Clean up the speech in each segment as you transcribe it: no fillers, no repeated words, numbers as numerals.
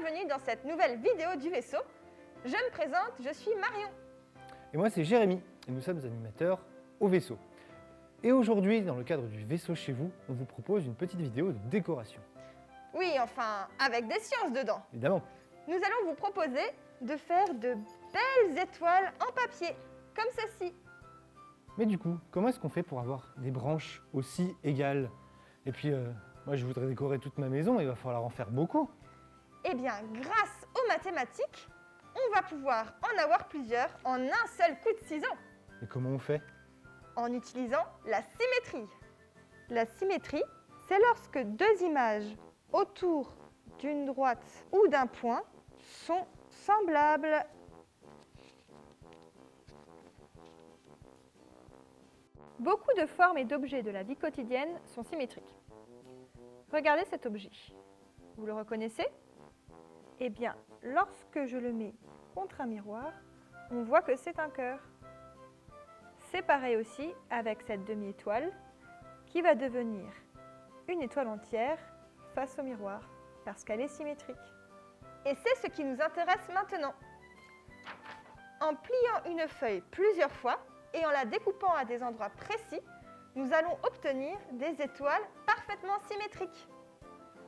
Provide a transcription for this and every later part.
bienvenue dans cette nouvelle vidéo du vaisseau. Je me présente, je suis Marion. Et moi c'est Jérémy, et nous sommes animateurs au vaisseau. Et aujourd'hui, dans le cadre du vaisseau chez vous, on vous propose une petite vidéo de décoration. Oui, enfin, avec des sciences dedans. Évidemment. Nous allons vous proposer de faire de belles étoiles en papier, comme ceci. Mais du coup, comment est-ce qu'on fait pour avoir des branches aussi égales? Et puis, moi je voudrais décorer toute ma maison, il va falloir en faire beaucoup. Eh bien, grâce aux mathématiques, on va pouvoir en avoir plusieurs en un seul coup de ciseau. Et comment on fait? En utilisant la symétrie. La symétrie, c'est lorsque deux images autour d'une droite ou d'un point sont semblables. Beaucoup de formes et d'objets de la vie quotidienne sont symétriques. Regardez cet objet. Vous le reconnaissez? Eh bien, lorsque je le mets contre un miroir, on voit que c'est un cœur. C'est pareil aussi avec cette demi-étoile qui va devenir une étoile entière face au miroir parce qu'elle est symétrique. Et c'est ce qui nous intéresse maintenant. En pliant une feuille plusieurs fois et en la découpant à des endroits précis, nous allons obtenir des étoiles parfaitement symétriques.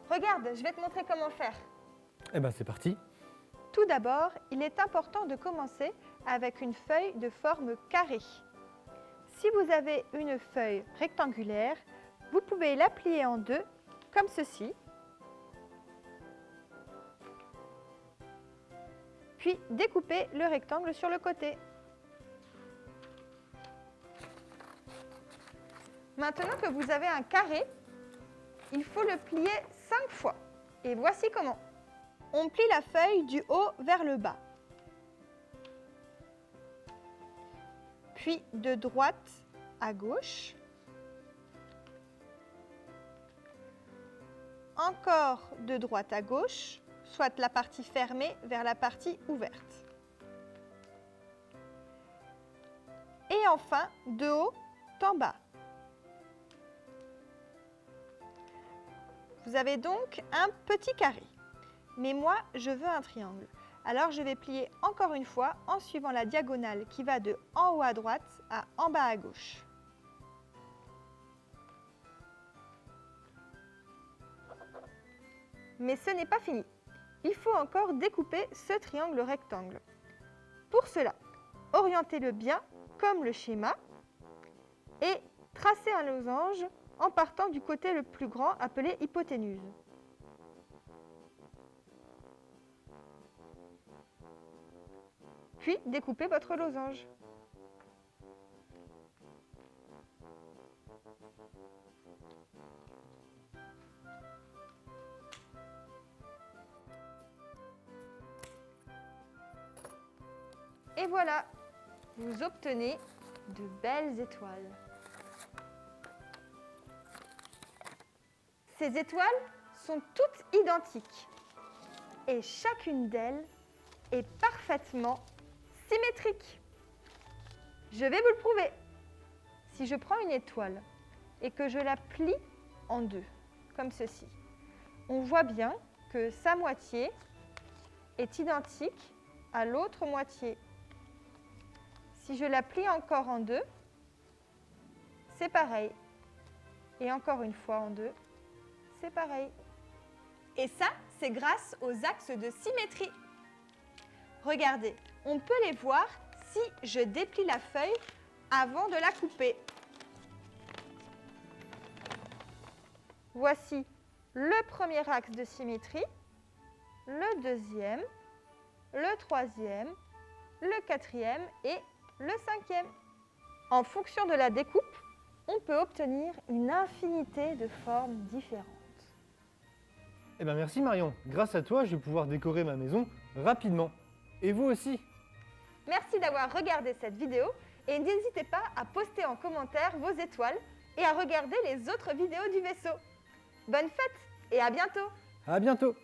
Regarde, je vais te montrer comment faire. Eh ben c'est parti. Tout d'abord, il est important de commencer avec une feuille de forme carrée. Si vous avez une feuille rectangulaire, vous pouvez la plier en deux, comme ceci. Puis découper le rectangle sur le côté. Maintenant que vous avez un carré, il faut le plier 5 fois. Et voici comment. On plie la feuille du haut vers le bas. Puis de droite à gauche. Encore de droite à gauche, soit la partie fermée vers la partie ouverte. Et enfin, de haut en bas. Vous avez donc un petit carré. Mais moi, je veux un triangle. Alors, je vais plier encore une fois en suivant la diagonale qui va de en haut à droite à en bas à gauche. Mais ce n'est pas fini. Il faut encore découper ce triangle rectangle. Pour cela, orientez-le bien comme le schéma et tracez un losange en partant du côté le plus grand appelé hypoténuse. Puis découpez votre losange. Et voilà, vous obtenez de belles étoiles. Ces étoiles sont toutes identiques et chacune d'elles est parfaitement symétrique. Je vais vous le prouver. Si je prends une étoile et que je la plie en deux, comme ceci, on voit bien que sa moitié est identique à l'autre moitié. Si je la plie encore en deux, c'est pareil. Et encore une fois en deux, c'est pareil. Et ça, c'est grâce aux axes de symétrie. Regardez, on peut les voir si je déplie la feuille avant de la couper. Voici le premier axe de symétrie, le deuxième, le troisième, le quatrième et le cinquième. En fonction de la découpe, on peut obtenir une infinité de formes différentes. Eh ben merci Marion, grâce à toi je vais pouvoir décorer ma maison rapidement. Et vous aussi. Merci d'avoir regardé cette vidéo et n'hésitez pas à poster en commentaire vos étoiles et à regarder les autres vidéos du vaisseau. Bonne fête et à bientôt! À bientôt.